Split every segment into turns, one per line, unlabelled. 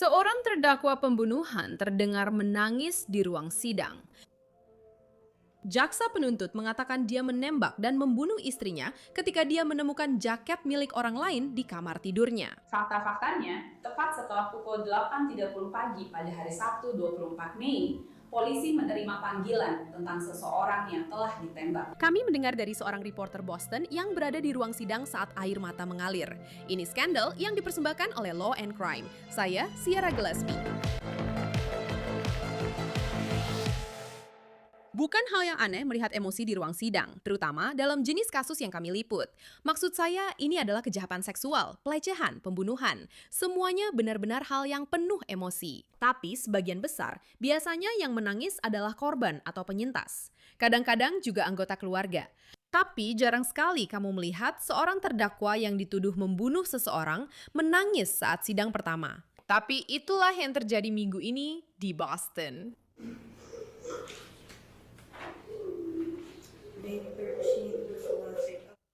Seorang terdakwa pembunuhan terdengar menangis di ruang sidang. Jaksa penuntut mengatakan dia menembak dan membunuh istrinya ketika dia menemukan jaket milik orang lain di kamar tidurnya.
Fakta-faktanya, tepat setelah pukul 8.30 pagi pada hari Sabtu 24 Mei, polisi menerima panggilan tentang seseorang yang telah ditembak.
Kami mendengar dari seorang reporter Boston yang berada di ruang sidang saat air mata mengalir. Ini skandal yang dipersembahkan oleh Law and Crime. Saya, Sierra Gillespie. Bukan hal yang aneh melihat emosi di ruang sidang, terutama dalam jenis kasus yang kami liput. Maksud saya, ini adalah kejahatan seksual, pelecehan, pembunuhan. Semuanya benar-benar hal yang penuh emosi. Tapi sebagian besar, biasanya yang menangis adalah korban atau penyintas. Kadang-kadang juga anggota keluarga. Tapi jarang sekali kamu melihat seorang terdakwa yang dituduh membunuh seseorang menangis saat sidang pertama. Tapi itulah yang terjadi minggu ini di Boston.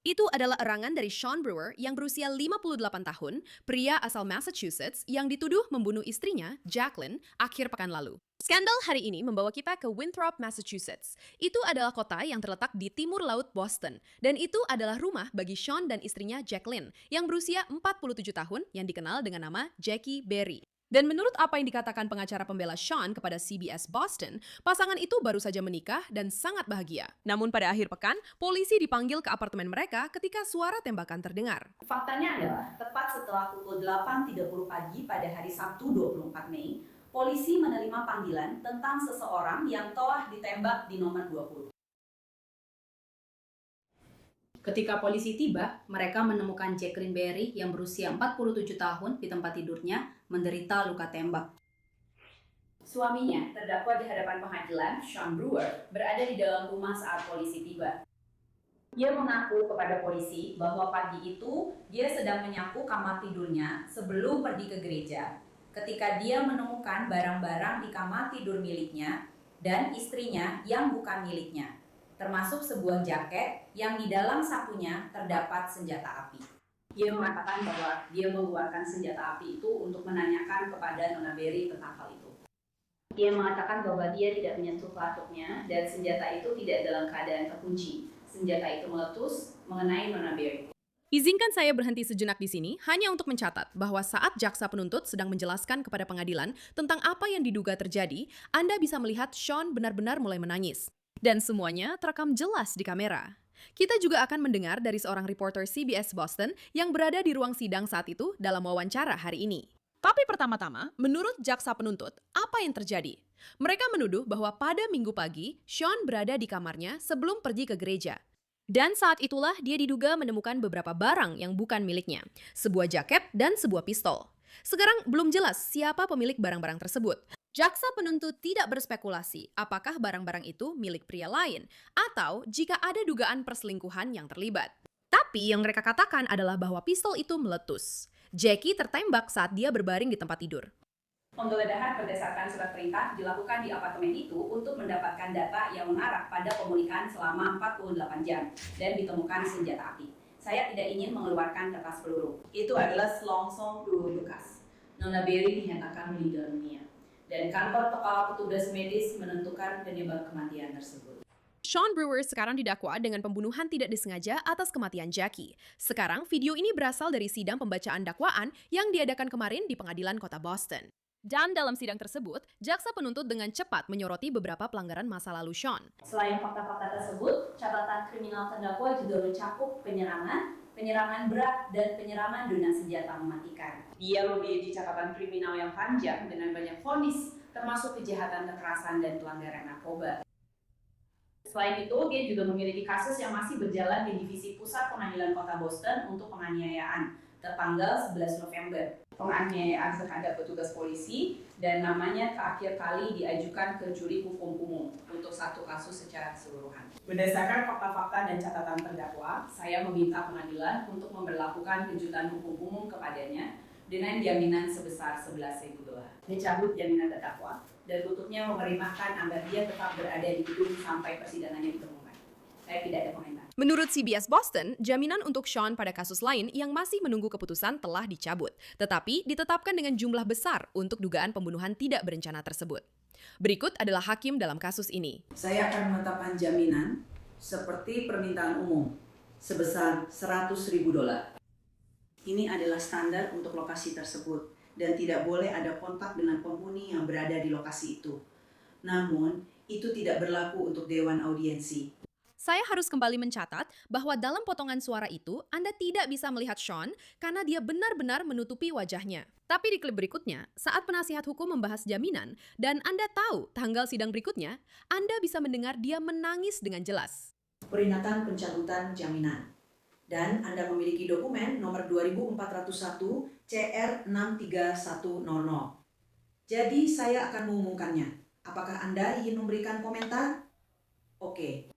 Itu adalah erangan dari Sean Brewer yang berusia 58 tahun, pria asal Massachusetts yang dituduh membunuh istrinya, Jacqueline, akhir pekan lalu. Skandal hari ini membawa kita ke Winthrop, Massachusetts. Itu adalah kota yang terletak di timur laut Boston. Dan itu adalah rumah bagi Sean dan istrinya Jacqueline, yang berusia 47 tahun yang dikenal dengan nama Jackie Berry. Dan menurut apa yang dikatakan pengacara pembela Sean kepada CBS Boston, pasangan itu baru saja menikah dan sangat bahagia. Namun pada akhir pekan, polisi dipanggil ke apartemen mereka ketika suara tembakan terdengar.
Faktanya adalah, tepat setelah pukul 8.30 pagi pada hari Sabtu 24 Mei, polisi menerima panggilan tentang seseorang yang telah ditembak di nomor 20. Ketika polisi tiba, mereka menemukan Jacqueline Berry yang berusia 47 tahun di tempat tidurnya menderita luka tembak. Suaminya, terdakwa di hadapan pengadilan, Sean Brewer, berada di dalam rumah saat polisi tiba. Dia mengaku kepada polisi bahwa pagi itu dia sedang menyapu kamar tidurnya sebelum pergi ke gereja. Ketika dia menemukan barang-barang di kamar tidur miliknya dan istrinya yang bukan miliknya, termasuk sebuah jaket yang di dalam sakunya terdapat senjata api. Dia mengatakan bahwa dia mengeluarkan senjata api itu untuk menanyakan kepada Nona Berry tentang hal itu. Dia mengatakan bahwa dia tidak menyentuh pelatuknya dan senjata itu tidak dalam keadaan terkunci. Senjata itu meletus mengenai Nona Berry.
Izinkan saya berhenti sejenak di sini hanya untuk mencatat bahwa saat jaksa penuntut sedang menjelaskan kepada pengadilan tentang apa yang diduga terjadi, Anda bisa melihat Sean benar-benar mulai menangis. Dan semuanya terekam jelas di kamera. Kita juga akan mendengar dari seorang reporter CBS Boston yang berada di ruang sidang saat itu dalam wawancara hari ini. Tapi pertama-tama, menurut jaksa penuntut, apa yang terjadi? Mereka menuduh bahwa pada minggu pagi, Sean berada di kamarnya sebelum pergi ke gereja. Dan saat itulah dia diduga menemukan beberapa barang yang bukan miliknya, sebuah jaket dan sebuah pistol. Sekarang belum jelas siapa pemilik barang-barang tersebut. Jaksa penuntut tidak berspekulasi apakah barang-barang itu milik pria lain atau jika ada dugaan perselingkuhan yang terlibat. Tapi yang mereka katakan adalah bahwa pistol itu meletus. Jackie tertembak saat dia berbaring di tempat tidur.
Penggeledahan berdasarkan surat perintah dilakukan di apartemen itu untuk mendapatkan data yang mengarah pada pemulihan selama 48 jam dan ditemukan senjata api. Saya tidak ingin mengeluarkan kertas peluru. Itu adalah selongsong peluru bekas. Nona Berry dinyatakan meninggal dunia. Dan kantor kepala petugas medis menentukan penyebab kematian tersebut.
Sean Brewer sekarang didakwa dengan pembunuhan tidak disengaja atas kematian Jackie. Sekarang video ini berasal dari sidang pembacaan dakwaan yang diadakan kemarin di pengadilan kota Boston. Dan dalam sidang tersebut, jaksa penuntut dengan cepat menyoroti beberapa pelanggaran masa lalu Sean.
Selain fakta-fakta tersebut, catatan kriminal terdakwa juga mencakup penyerangan berat, dan penyerangan dengan senjata mematikan. Dia memiliki catatan kriminal yang panjang dengan banyak vonis, termasuk kejahatan kekerasan dan pelanggaran narkoba. Selain itu, dia juga memiliki kasus yang masih berjalan di Divisi Pusat Pengadilan Kota Boston untuk penganiayaan tertanggal 11 November. Penganiayaan terhadap petugas polisi dan namanya terakhir kali diajukan ke juri hukum umum untuk satu kasus secara keseluruhan. Berdasarkan fakta-fakta dan catatan terdakwa, saya meminta pengadilan untuk memberlakukan kejutan hukum umum kepadanya dengan jaminan sebesar 11.000 dolar. Dicabut jaminan terdakwa dan tutupnya memerintahkan agar dia tetap berada di gedung sampai persidangannya ditemukan. Saya tidak ada komentar.
Menurut CBS Boston, jaminan untuk Sean pada kasus lain yang masih menunggu keputusan telah dicabut, tetapi ditetapkan dengan jumlah besar untuk dugaan pembunuhan tidak berencana tersebut. Berikut adalah hakim dalam kasus ini.
Saya akan menetapkan jaminan seperti permintaan umum sebesar $100.000. Ini adalah standar untuk lokasi tersebut dan tidak boleh ada kontak dengan penghuni yang berada di lokasi itu. Namun, itu tidak berlaku untuk dewan audiensi.
Saya harus kembali mencatat bahwa dalam potongan suara itu, Anda tidak bisa melihat Sean karena dia benar-benar menutupi wajahnya. Tapi di klip berikutnya, saat penasihat hukum membahas jaminan, dan Anda tahu tanggal sidang berikutnya, Anda bisa mendengar dia menangis dengan jelas.
Peringatan pencabutan jaminan. Dan Anda memiliki dokumen nomor 2401 CR 63100. Jadi saya akan mengumumkannya. Apakah Anda ingin memberikan komentar? Oke.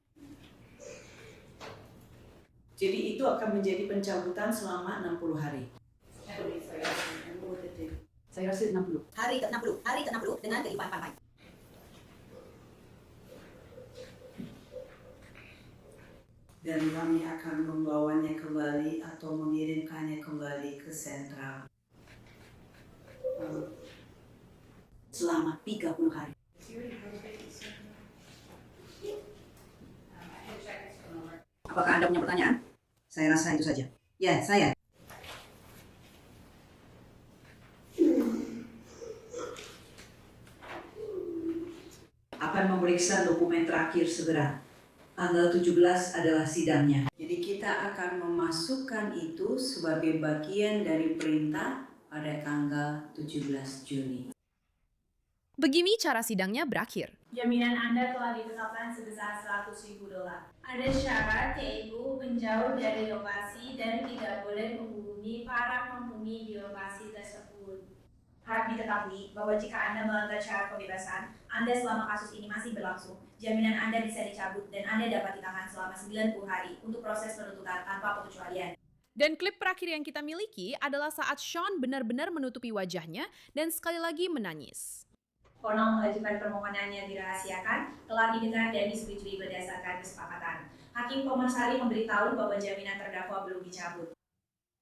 Jadi itu akan menjadi pencabutan selama 60 hari. Saya rasa 60.
Hari ke-60 dengan kehidupan pantai.
Dan kami akan membawanya kembali atau mengirimkannya kembali ke sentral selama 30 hari.
Apakah Anda punya pertanyaan?
Saya rasa itu saja. Ya, saya. Akan memeriksa dokumen terakhir segera. Tanggal 17 adalah sidangnya. Jadi kita akan memasukkan itu sebagai bagian dari perintah pada tanggal 17 Juni.
Begini cara sidangnya berakhir.
Jaminan Anda telah ditetapkan sebesar $100.000. Ada syarat yaitu menjauh dari lokasi dan tidak boleh menghubungi para penghuni di lokasi tersebut. Harap diketahui bahwa jika Anda melanggar syarat pembebasan Anda selama kasus ini masih berlangsung, jaminan Anda bisa dicabut dan Anda dapat ditahan selama 90 hari untuk proses penuntutan tanpa pengecualian.
Dan klip terakhir yang kita miliki adalah saat Sean benar-benar menutupi wajahnya dan sekali lagi menangis.
Honor mengajukan permohonannya dirahasiakan, telah didengar dan disetujui berdasarkan kesepakatan. Hakim Komensari memberitahu bahwa jaminan terdakwa belum dicabut.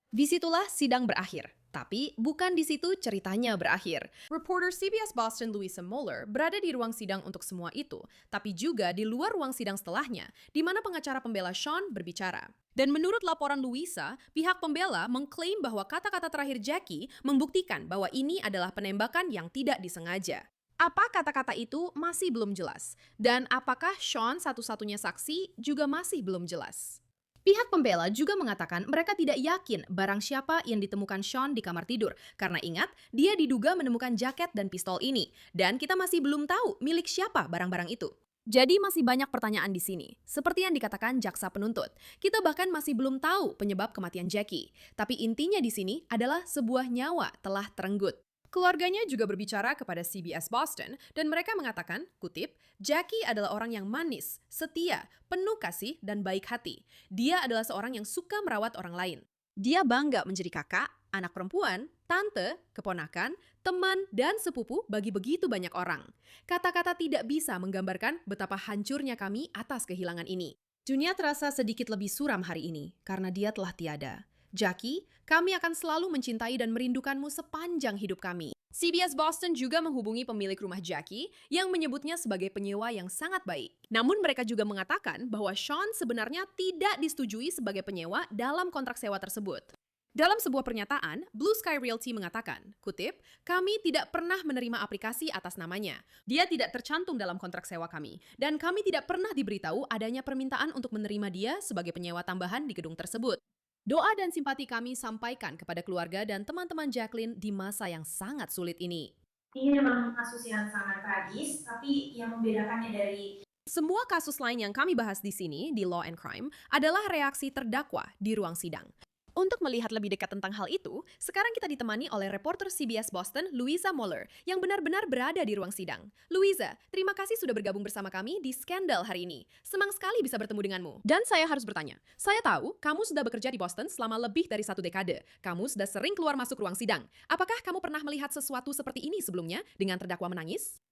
Disitulah sidang berakhir. Tapi bukan di situ ceritanya berakhir. Reporter CBS Boston Louisa Moeller berada di ruang sidang untuk semua itu, tapi juga di luar ruang sidang setelahnya, di mana pengacara pembela Sean berbicara. Dan menurut laporan Louisa, pihak pembela mengklaim bahwa kata-kata terakhir Jackie membuktikan bahwa ini adalah penembakan yang tidak disengaja. Apa kata-kata itu masih belum jelas, dan apakah Sean satu-satunya saksi juga masih belum jelas. Pihak pembela juga mengatakan mereka tidak yakin barang siapa yang ditemukan Sean di kamar tidur, karena ingat, dia diduga menemukan jaket dan pistol ini, dan kita masih belum tahu milik siapa barang-barang itu. Jadi masih banyak pertanyaan di sini, seperti yang dikatakan jaksa penuntut. Kita bahkan masih belum tahu penyebab kematian Jackie, tapi intinya di sini adalah sebuah nyawa telah terenggut. Keluarganya juga berbicara kepada CBS Boston dan mereka mengatakan, kutip, Jackie adalah orang yang manis, setia, penuh kasih, dan baik hati. Dia adalah seorang yang suka merawat orang lain. Dia bangga menjadi kakak, anak perempuan, tante, keponakan, teman, dan sepupu bagi begitu banyak orang. Kata-kata tidak bisa menggambarkan betapa hancurnya kami atas kehilangan ini. Dunia terasa sedikit lebih suram hari ini karena dia telah tiada. Jackie, kami akan selalu mencintai dan merindukanmu sepanjang hidup kami. CBS Boston juga menghubungi pemilik rumah Jackie yang menyebutnya sebagai penyewa yang sangat baik. Namun mereka juga mengatakan bahwa Sean sebenarnya tidak disetujui sebagai penyewa dalam kontrak sewa tersebut. Dalam sebuah pernyataan, Blue Sky Realty mengatakan, kutip, kami tidak pernah menerima aplikasi atas namanya. Dia tidak tercantum dalam kontrak sewa kami, dan kami tidak pernah diberitahu adanya permintaan untuk menerima dia sebagai penyewa tambahan di gedung tersebut. Doa dan simpati kami sampaikan kepada keluarga dan teman-teman Jacqueline di masa yang sangat sulit ini.
Ini memang kasus yang sangat tragis, tapi yang membedakannya dari
Semua kasus lain yang kami bahas di sini, di Law and Crime, adalah reaksi terdakwa di ruang sidang. Untuk melihat lebih dekat tentang hal itu, sekarang kita ditemani oleh reporter CBS Boston, Louisa Moeller, yang benar-benar berada di ruang sidang. Louisa, terima kasih sudah bergabung bersama kami di Skandal hari ini. Senang sekali bisa bertemu denganmu. Dan saya harus bertanya, saya tahu kamu sudah bekerja di Boston selama lebih dari 1 dekade. Kamu sudah sering keluar masuk ruang sidang. Apakah kamu pernah melihat sesuatu seperti ini sebelumnya dengan terdakwa menangis?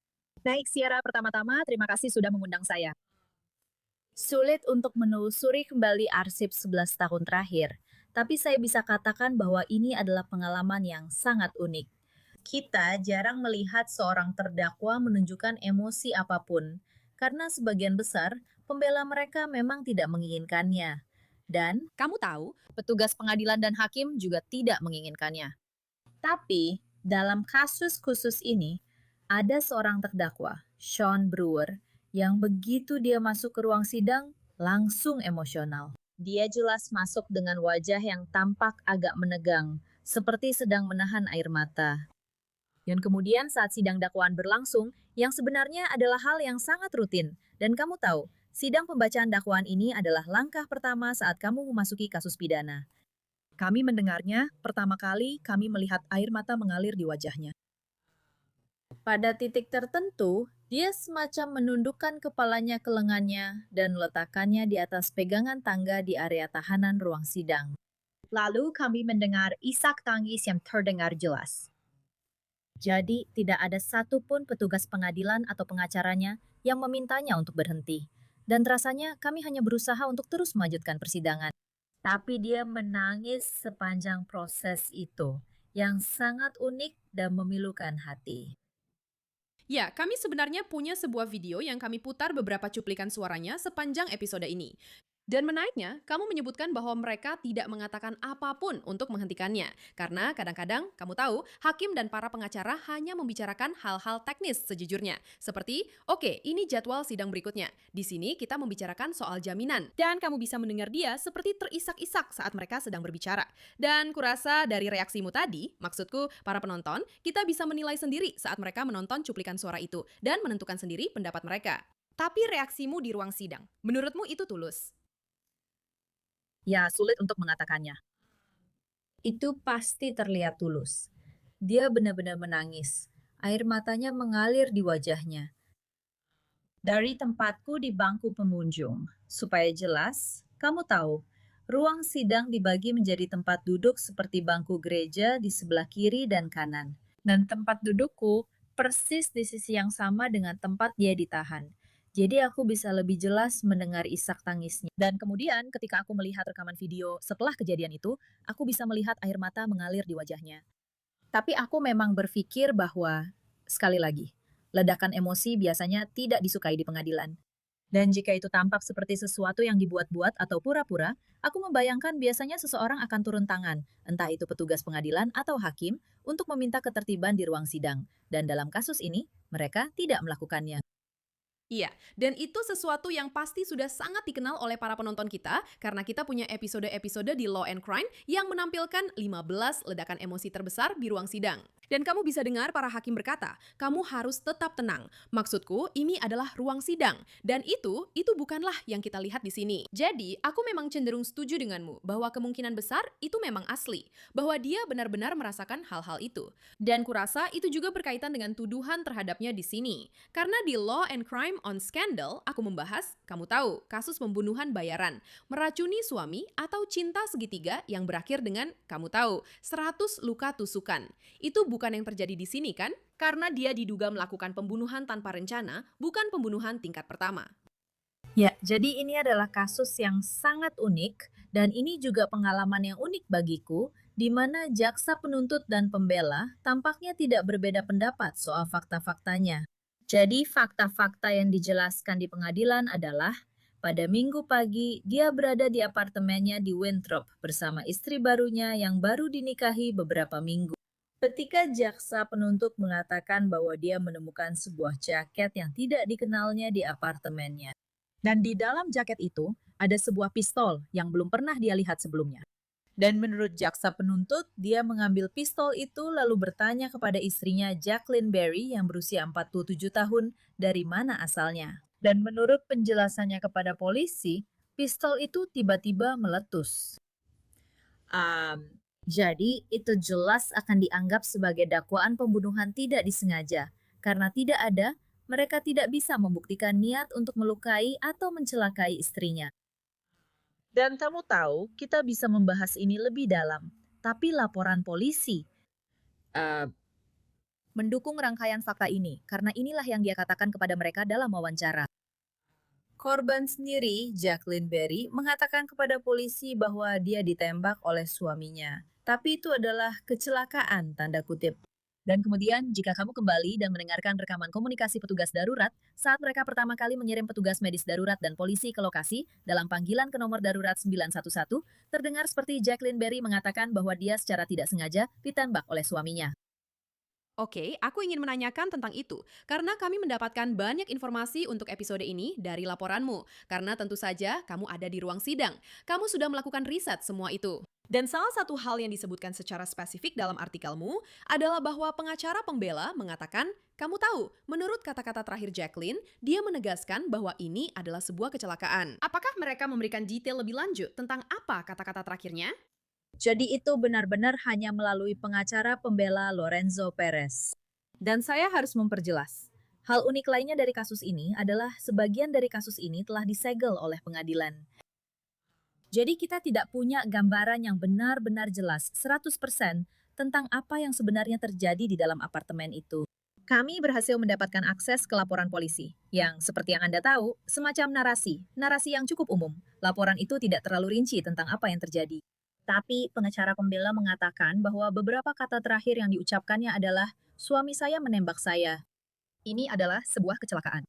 Baik, Sierra, pertama-tama terima kasih sudah mengundang saya. Sulit untuk menelusuri kembali arsip 11 tahun terakhir, tapi saya bisa katakan bahwa ini adalah pengalaman yang sangat unik. Kita jarang melihat seorang terdakwa menunjukkan emosi apapun, karena sebagian besar pembela mereka memang tidak menginginkannya. Dan
Kamu tahu, petugas pengadilan dan hakim juga tidak menginginkannya.
tapi dalam kasus khusus ini, ada seorang terdakwa, Sean Brewer, yang begitu dia masuk ke ruang sidang, langsung emosional. Dia jelas masuk dengan wajah yang tampak agak menegang, seperti sedang menahan air mata. Dan kemudian saat sidang dakwaan berlangsung, yang sebenarnya adalah hal yang sangat rutin. Dan kamu tahu, sidang pembacaan dakwaan ini adalah langkah pertama saat kamu memasuki kasus pidana.
Kami mendengarnya, pertama kali kami melihat air mata mengalir di wajahnya.
Pada titik tertentu, dia semacam menundukkan kepalanya ke lengannya dan meletakkannya di atas pegangan tangga di area tahanan ruang sidang. Lalu kami mendengar isak tangis yang terdengar jelas. Jadi, tidak ada satupun petugas pengadilan atau pengacaranya yang memintanya untuk berhenti. Dan rasanya kami hanya berusaha untuk terus melanjutkan persidangan. Tapi dia menangis sepanjang proses itu, yang sangat unik dan memilukan hati.
Ya, kami sebenarnya punya sebuah video yang kami putar beberapa cuplikan suaranya sepanjang episode ini. Dan menariknya, kamu menyebutkan bahwa mereka tidak mengatakan apapun untuk menghentikannya. Karena kadang-kadang, kamu tahu, hakim dan para pengacara hanya membicarakan hal-hal teknis sejujurnya. Seperti, oke, ini jadwal sidang berikutnya. Di sini kita membicarakan soal jaminan. Dan kamu bisa mendengar dia seperti terisak-isak saat mereka sedang berbicara. Dan kurasa dari reaksimu tadi, maksudku para penonton, kita bisa menilai sendiri saat mereka menonton cuplikan suara itu dan menentukan sendiri pendapat mereka. Tapi reaksimu di ruang sidang, menurutmu itu tulus?
Ya, sulit untuk mengatakannya. Itu pasti terlihat tulus. Dia benar-benar menangis. Air matanya mengalir di wajahnya. Dari tempatku di bangku pengunjung, supaya jelas, kamu tahu, ruang sidang dibagi menjadi tempat duduk seperti bangku gereja di sebelah kiri dan kanan. Dan tempat dudukku persis di sisi yang sama dengan tempat dia ditahan. Jadi aku bisa lebih jelas mendengar isak tangisnya. Dan kemudian ketika aku melihat rekaman video setelah kejadian itu, aku bisa melihat air mata mengalir di wajahnya. Tapi aku memang berpikir bahwa, sekali lagi, ledakan emosi biasanya tidak disukai di pengadilan. Dan jika itu tampak seperti sesuatu yang dibuat-buat atau pura-pura, aku membayangkan biasanya seseorang akan turun tangan, entah itu petugas pengadilan atau hakim, untuk meminta ketertiban di ruang sidang. Dan dalam kasus ini, mereka tidak melakukannya.
Iya, dan itu sesuatu yang pasti sudah sangat dikenal oleh para penonton kita karena kita punya episode-episode di Law and Crime yang menampilkan 15 ledakan emosi terbesar di ruang sidang. Dan kamu bisa dengar para hakim berkata, kamu harus tetap tenang. Maksudku, ini adalah ruang sidang. Dan itu bukanlah yang kita lihat di sini. Jadi, aku memang cenderung setuju denganmu bahwa kemungkinan besar itu memang asli. Bahwa dia benar-benar merasakan hal-hal itu. Dan kurasa itu juga berkaitan dengan tuduhan terhadapnya di sini. Karena di Law and Crime on Scandal, aku membahas, kamu tahu, kasus pembunuhan bayaran, meracuni suami atau cinta segitiga yang berakhir dengan, kamu tahu, 100 luka tusukan. Itu bukan yang terjadi di sini kan? Karena dia diduga melakukan pembunuhan tanpa rencana, bukan pembunuhan tingkat pertama.
Ya, jadi ini adalah kasus yang sangat unik, dan ini juga pengalaman yang unik bagiku, di mana jaksa penuntut dan pembela tampaknya tidak berbeda pendapat soal fakta-faktanya. Jadi fakta-fakta yang dijelaskan di pengadilan adalah, pada Minggu pagi dia berada di apartemennya di Winthrop bersama istri barunya yang baru dinikahi beberapa minggu. Ketika jaksa penuntut mengatakan bahwa dia menemukan sebuah jaket yang tidak dikenalnya di apartemennya.
Dan di dalam jaket itu, ada sebuah pistol yang belum pernah dia lihat sebelumnya.
Dan menurut jaksa penuntut, dia mengambil pistol itu lalu bertanya kepada istrinya Jacqueline Berry yang berusia 47 tahun dari mana asalnya. Dan menurut penjelasannya kepada polisi, pistol itu tiba-tiba meletus. Jadi itu jelas akan dianggap sebagai dakwaan pembunuhan tidak disengaja. Karena tidak ada, mereka tidak bisa membuktikan niat untuk melukai atau mencelakai istrinya. Dan kamu tahu, kita bisa membahas ini lebih dalam. Tapi laporan polisi mendukung rangkaian fakta ini, karena inilah yang dia katakan kepada mereka dalam wawancara. Korban sendiri, Jacqueline Berry, mengatakan kepada polisi bahwa dia ditembak oleh suaminya. Tapi itu adalah kecelakaan, tanda kutip. Dan kemudian, jika kamu kembali dan mendengarkan rekaman komunikasi petugas darurat, saat mereka pertama kali mengirim petugas medis darurat dan polisi ke lokasi dalam panggilan ke nomor darurat 911, terdengar seperti Jacqueline Berry mengatakan bahwa dia secara tidak sengaja ditembak oleh suaminya.
Oke, aku ingin menanyakan tentang itu, karena kami mendapatkan banyak informasi untuk episode ini dari laporanmu. Karena tentu saja kamu ada di ruang sidang. Kamu sudah melakukan riset semua itu. Dan salah satu hal yang disebutkan secara spesifik dalam artikelmu adalah bahwa pengacara pembela mengatakan, kamu tahu, menurut kata-kata terakhir Jacqueline, dia menegaskan bahwa ini adalah sebuah kecelakaan. Apakah mereka memberikan detail lebih lanjut tentang apa kata-kata terakhirnya?
Jadi itu benar-benar hanya melalui pengacara pembela Lorenzo Perez. Dan saya harus memperjelas. Hal unik lainnya dari kasus ini adalah sebagian dari kasus ini telah disegel oleh pengadilan. Jadi kita tidak punya gambaran yang benar-benar jelas 100% tentang apa yang sebenarnya terjadi di dalam apartemen itu. Kami berhasil mendapatkan akses ke laporan polisi, yang seperti yang Anda tahu, semacam narasi yang cukup umum. Laporan itu tidak terlalu rinci tentang apa yang terjadi. Tapi pengacara pembela mengatakan bahwa beberapa kata terakhir yang diucapkannya adalah, suami saya menembak saya. Ini adalah sebuah kecelakaan.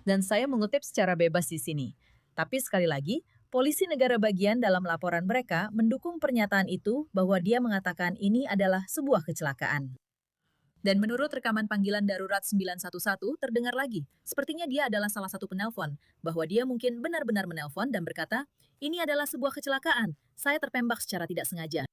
Dan saya mengutip secara bebas di sini. Tapi sekali lagi, polisi negara bagian dalam laporan mereka mendukung pernyataan itu bahwa dia mengatakan ini adalah sebuah kecelakaan. Dan menurut rekaman panggilan darurat 911 terdengar lagi, sepertinya dia adalah salah satu penelpon, bahwa dia mungkin benar-benar menelpon dan berkata, ini adalah sebuah kecelakaan, saya tertembak secara tidak sengaja.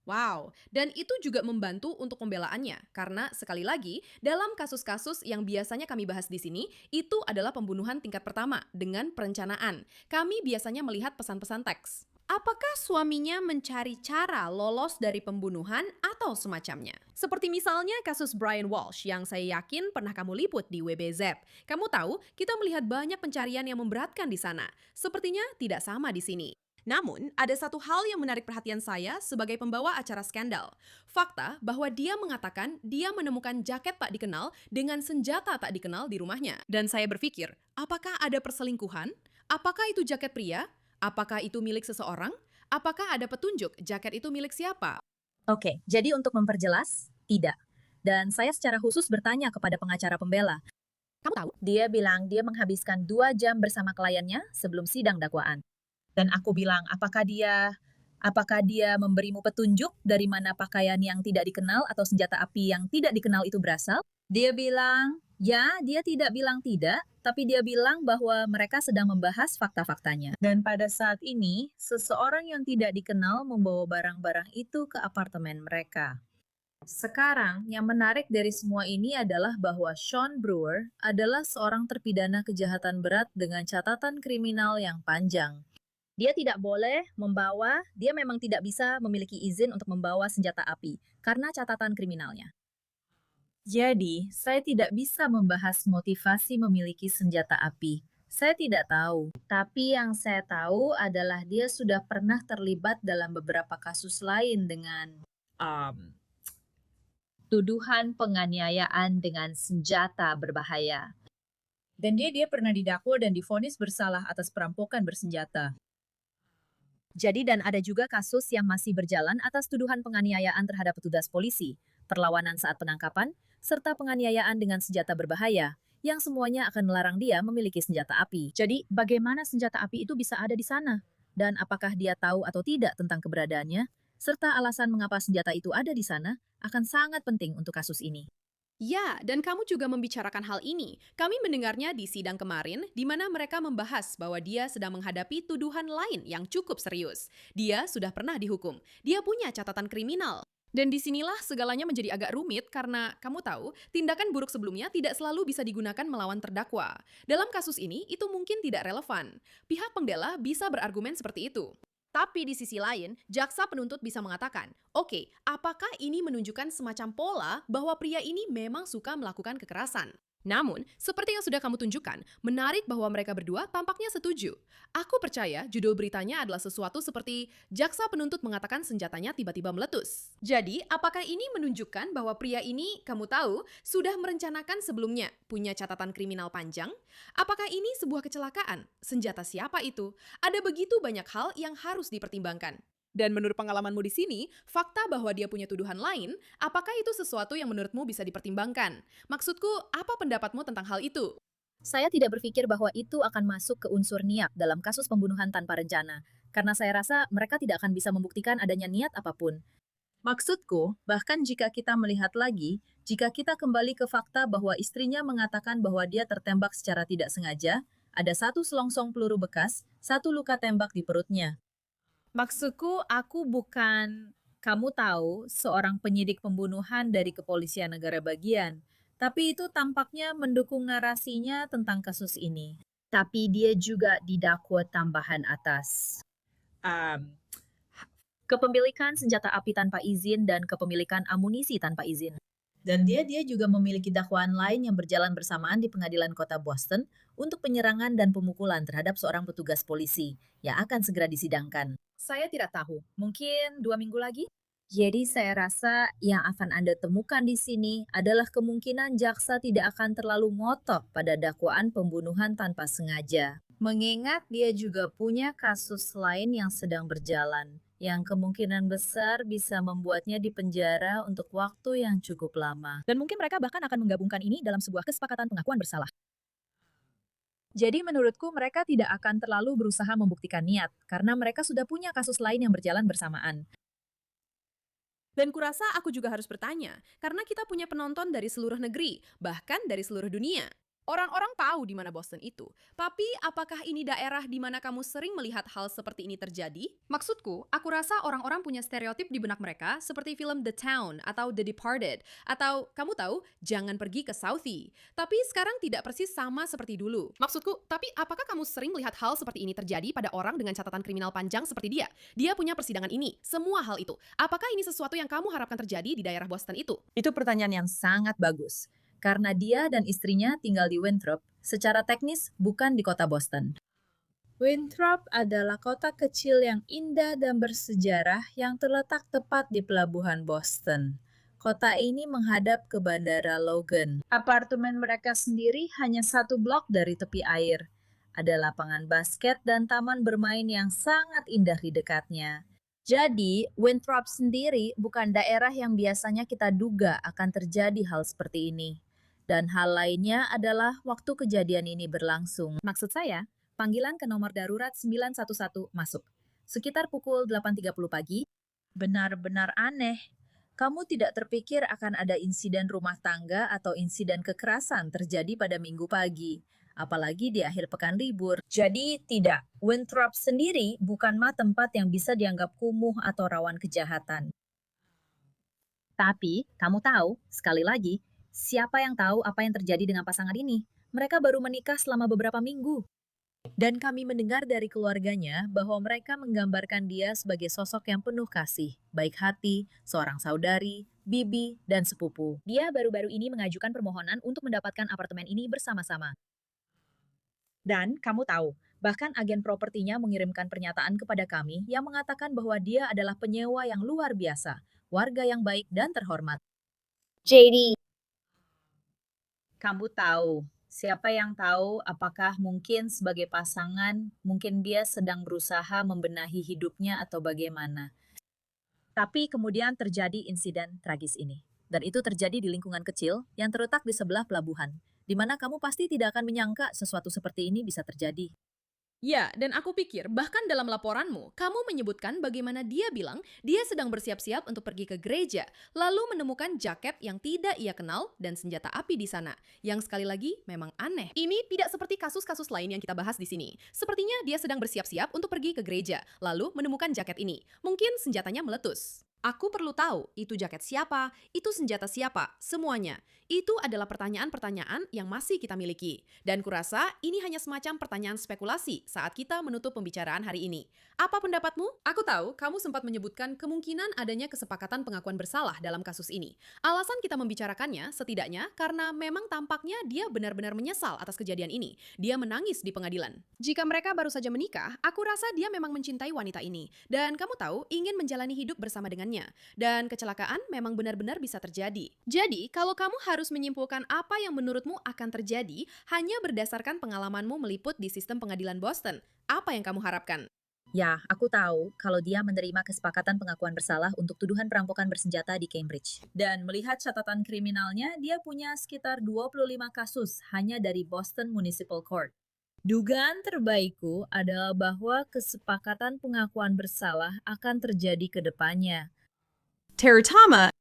Wow, dan itu juga membantu untuk pembelaannya, karena sekali lagi, dalam kasus-kasus yang biasanya kami bahas di sini, itu adalah pembunuhan tingkat pertama dengan perencanaan. Kami biasanya melihat pesan-pesan teks. Apakah suaminya mencari cara lolos dari pembunuhan atau semacamnya? Seperti misalnya kasus Brian Walsh yang saya yakin pernah kamu liput di WBZ. Kamu tahu, kita melihat banyak pencarian yang memberatkan di sana. Sepertinya tidak sama di sini. Namun, ada satu hal yang menarik perhatian saya sebagai pembawa acara skandal. Fakta bahwa dia mengatakan dia menemukan jaket tak dikenal dengan senjata tak dikenal di rumahnya. Dan saya berpikir, apakah ada perselingkuhan? Apakah itu jaket pria? Apakah itu milik seseorang? Apakah ada petunjuk jaket itu milik siapa?
Oke, jadi untuk memperjelas, tidak. Dan saya secara khusus bertanya kepada pengacara pembela.
Kamu tahu?
Dia bilang dia menghabiskan 2 jam bersama kliennya sebelum sidang dakwaan. Dan aku bilang, apakah dia memberimu petunjuk dari mana pakaian yang tidak dikenal atau senjata api yang tidak dikenal itu berasal? Dia bilang, ya, dia tidak bilang tidak, tapi dia bilang bahwa mereka sedang membahas fakta-faktanya. Dan pada saat ini, seseorang yang tidak dikenal membawa barang-barang itu ke apartemen mereka. Sekarang, yang menarik dari semua ini adalah bahwa Sean Brewer adalah seorang terpidana kejahatan berat dengan catatan kriminal yang panjang. Dia tidak boleh membawa, dia memang tidak bisa memiliki izin untuk membawa senjata api karena catatan kriminalnya. Jadi, saya tidak bisa membahas motivasi memiliki senjata api. Saya tidak tahu, tapi yang saya tahu adalah dia sudah pernah terlibat dalam beberapa kasus lain dengan tuduhan penganiayaan dengan senjata berbahaya. Dan dia pernah didakwa dan divonis bersalah atas perampokan bersenjata. Jadi dan ada juga kasus yang masih berjalan atas tuduhan penganiayaan terhadap petugas polisi, perlawanan saat penangkapan, serta penganiayaan dengan senjata berbahaya, yang semuanya akan melarang dia memiliki senjata api. Jadi, bagaimana senjata api itu bisa ada di sana? Dan apakah dia tahu atau tidak tentang keberadaannya? Serta alasan mengapa senjata itu ada di sana akan sangat penting untuk kasus ini.
Ya, dan kamu juga membicarakan hal ini. Kami mendengarnya di sidang kemarin, di mana mereka membahas bahwa dia sedang menghadapi tuduhan lain yang cukup serius. Dia sudah pernah dihukum. Dia punya catatan kriminal. Dan disinilah segalanya menjadi agak rumit karena, kamu tahu, tindakan buruk sebelumnya tidak selalu bisa digunakan melawan terdakwa. Dalam kasus ini, itu mungkin tidak relevan. Pihak pembela bisa berargumen seperti itu. Tapi di sisi lain, jaksa penuntut bisa mengatakan, oke, apakah ini menunjukkan semacam pola bahwa pria ini memang suka melakukan kekerasan? Namun, seperti yang sudah kamu tunjukkan, menarik bahwa mereka berdua tampaknya setuju. Aku percaya judul beritanya adalah sesuatu seperti jaksa penuntut mengatakan senjatanya tiba-tiba meletus. Jadi, apakah ini menunjukkan bahwa pria ini, kamu tahu, sudah merencanakan sebelumnya, punya catatan kriminal panjang? Apakah ini sebuah kecelakaan? Senjata siapa itu? Ada begitu banyak hal yang harus dipertimbangkan. Dan menurut pengalamanmu di sini, fakta bahwa dia punya tuduhan lain, apakah itu sesuatu yang menurutmu bisa dipertimbangkan? Maksudku, apa pendapatmu tentang hal itu?
Saya tidak berpikir bahwa itu akan masuk ke unsur niat dalam kasus pembunuhan tanpa rencana, karena saya rasa mereka tidak akan bisa membuktikan adanya niat apapun. Maksudku, bahkan jika kita melihat lagi, jika kita kembali ke fakta bahwa istrinya mengatakan bahwa dia tertembak secara tidak sengaja, ada satu selongsong peluru bekas, satu luka tembak di perutnya. Maksudku, aku bukan, kamu tahu, seorang penyidik pembunuhan dari kepolisian negara bagian. Tapi itu tampaknya mendukung narasinya tentang kasus ini. Tapi dia juga didakwa tambahan atas kepemilikan senjata api tanpa izin dan kepemilikan amunisi tanpa izin. Dan dia juga memiliki dakwaan lain yang berjalan bersamaan di pengadilan kota Boston untuk penyerangan dan pemukulan terhadap seorang petugas polisi yang akan segera disidangkan. Saya tidak tahu, mungkin 2 minggu lagi? Jadi saya rasa yang akan Anda temukan di sini adalah kemungkinan jaksa tidak akan terlalu ngotot pada dakwaan pembunuhan tanpa sengaja. Mengingat dia juga punya kasus lain yang sedang berjalan, yang kemungkinan besar bisa membuatnya dipenjara untuk waktu yang cukup lama. Dan mungkin mereka bahkan akan menggabungkan ini dalam sebuah kesepakatan pengakuan bersalah. Jadi menurutku mereka tidak akan terlalu berusaha membuktikan niat, karena mereka sudah punya kasus lain yang berjalan bersamaan.
Dan kurasa aku juga harus bertanya, karena kita punya penonton dari seluruh negeri, bahkan dari seluruh dunia. Orang-orang tahu di mana Boston itu, tapi apakah ini daerah di mana kamu sering melihat hal seperti ini terjadi? Maksudku, aku rasa orang-orang punya stereotip di benak mereka seperti film The Town atau The Departed, atau kamu tahu, jangan pergi ke Southie. Tapi sekarang tidak persis sama seperti dulu. Maksudku, tapi apakah kamu sering melihat hal seperti ini terjadi pada orang dengan catatan kriminal panjang seperti dia? Dia punya persidangan ini, semua hal itu. Apakah ini sesuatu yang kamu harapkan terjadi di daerah Boston itu?
Itu pertanyaan yang sangat bagus. Karena dia dan istrinya tinggal di Winthrop, secara teknis bukan di kota Boston. Winthrop adalah kota kecil yang indah dan bersejarah yang terletak tepat di pelabuhan Boston. Kota ini menghadap ke Bandara Logan. Apartemen mereka sendiri hanya 1 blok dari tepi air. Ada lapangan basket dan taman bermain yang sangat indah di dekatnya. Jadi, Winthrop sendiri bukan daerah yang biasanya kita duga akan terjadi hal seperti ini. Dan hal lainnya adalah waktu kejadian ini berlangsung. Maksud saya, panggilan ke nomor darurat 911 masuk. Sekitar pukul 8.30 pagi. Benar-benar aneh. Kamu tidak terpikir akan ada insiden rumah tangga atau insiden kekerasan terjadi pada Minggu pagi. Apalagi di akhir pekan libur. Jadi tidak, Winthrop sendiri bukanlah tempat yang bisa dianggap kumuh atau rawan kejahatan. Tapi, kamu tahu, sekali lagi, siapa yang tahu apa yang terjadi dengan pasangan ini? Mereka baru menikah selama beberapa minggu. Dan kami mendengar dari keluarganya bahwa mereka menggambarkan dia sebagai sosok yang penuh kasih, baik hati, seorang saudari, bibi, dan sepupu. Dia baru-baru ini mengajukan permohonan untuk mendapatkan apartemen ini bersama-sama. Dan kamu tahu, bahkan agen propertinya mengirimkan pernyataan kepada kami yang mengatakan bahwa dia adalah penyewa yang luar biasa, warga yang baik dan terhormat.
JD.
Kamu tahu, siapa yang tahu apakah mungkin sebagai pasangan, mungkin dia sedang berusaha membenahi hidupnya atau bagaimana. Tapi kemudian terjadi insiden tragis ini. Dan itu terjadi di lingkungan kecil yang terletak di sebelah pelabuhan, di mana kamu pasti tidak akan menyangka sesuatu seperti ini bisa terjadi.
Ya, dan aku pikir bahkan dalam laporanmu, kamu menyebutkan bagaimana dia bilang dia sedang bersiap-siap untuk pergi ke gereja, lalu menemukan jaket yang tidak ia kenal dan senjata api di sana, yang sekali lagi memang aneh. Ini tidak seperti kasus-kasus lain yang kita bahas di sini. Sepertinya dia sedang bersiap-siap untuk pergi ke gereja, lalu menemukan jaket ini. Mungkin senjatanya meletus. Aku perlu tahu, itu jaket siapa, itu senjata siapa, semuanya. Itu adalah pertanyaan-pertanyaan yang masih kita miliki. Dan kurasa ini hanya semacam pertanyaan spekulasi saat kita menutup pembicaraan hari ini. Apa pendapatmu? Aku tahu kamu sempat menyebutkan kemungkinan adanya kesepakatan pengakuan bersalah dalam kasus ini. Alasan kita membicarakannya setidaknya karena memang tampaknya dia benar-benar menyesal atas kejadian ini. Dia menangis di pengadilan. Jika mereka baru saja menikah, aku rasa dia memang mencintai wanita ini. Dan kamu tahu, ingin menjalani hidup bersama dengannya. Dan kecelakaan memang benar-benar bisa terjadi. Jadi, kalau kamu harus menyimpulkan apa yang menurutmu akan terjadi hanya berdasarkan pengalamanmu meliput di sistem pengadilan Boston, apa yang kamu harapkan?
Ya, aku tahu kalau dia menerima kesepakatan pengakuan bersalah untuk tuduhan perampokan bersenjata di Cambridge. Dan melihat catatan kriminalnya, dia punya sekitar 25 kasus hanya dari Boston Municipal Court. Dugaan terbaikku adalah bahwa kesepakatan pengakuan bersalah akan terjadi ke depannya.
Terutama,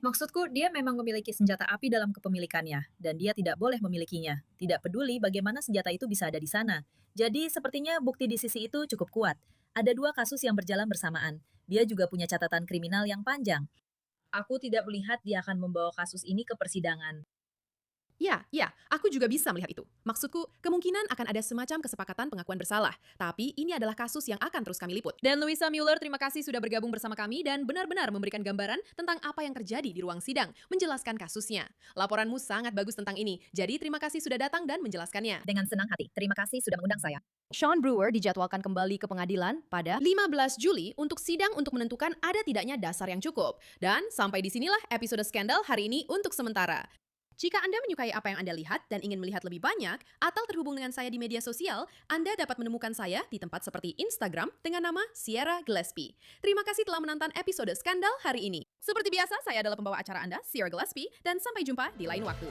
Maksudku, dia memang memiliki senjata api dalam kepemilikannya, dan dia tidak boleh memilikinya. Tidak peduli bagaimana senjata itu bisa ada di sana. Jadi, sepertinya bukti di sisi itu cukup kuat. Ada 2 kasus yang berjalan bersamaan. Dia juga punya catatan kriminal yang panjang. Aku tidak melihat dia akan membawa kasus ini ke persidangan.
Ya, aku juga bisa melihat itu. Maksudku, kemungkinan akan ada semacam kesepakatan pengakuan bersalah. Tapi ini adalah kasus yang akan terus kami liput. Dan Louisa Mueller, terima kasih sudah bergabung bersama kami dan benar-benar memberikan gambaran tentang apa yang terjadi di ruang sidang, menjelaskan kasusnya. Laporanmu sangat bagus tentang ini, jadi terima kasih sudah datang dan menjelaskannya.
Dengan senang hati, terima kasih sudah mengundang saya.
Sean Brewer dijadwalkan kembali ke pengadilan pada 15 Juli untuk sidang untuk menentukan ada tidaknya dasar yang cukup. Dan sampai disinilah episode skandal hari ini untuk sementara. Jika Anda menyukai apa yang Anda lihat dan ingin melihat lebih banyak atau terhubung dengan saya di media sosial, Anda dapat menemukan saya di tempat seperti Instagram dengan nama Sierra Gillespie. Terima kasih telah menonton episode skandal hari ini. Seperti biasa, saya adalah pembawa acara Anda, Sierra Gillespie, dan sampai jumpa di lain waktu.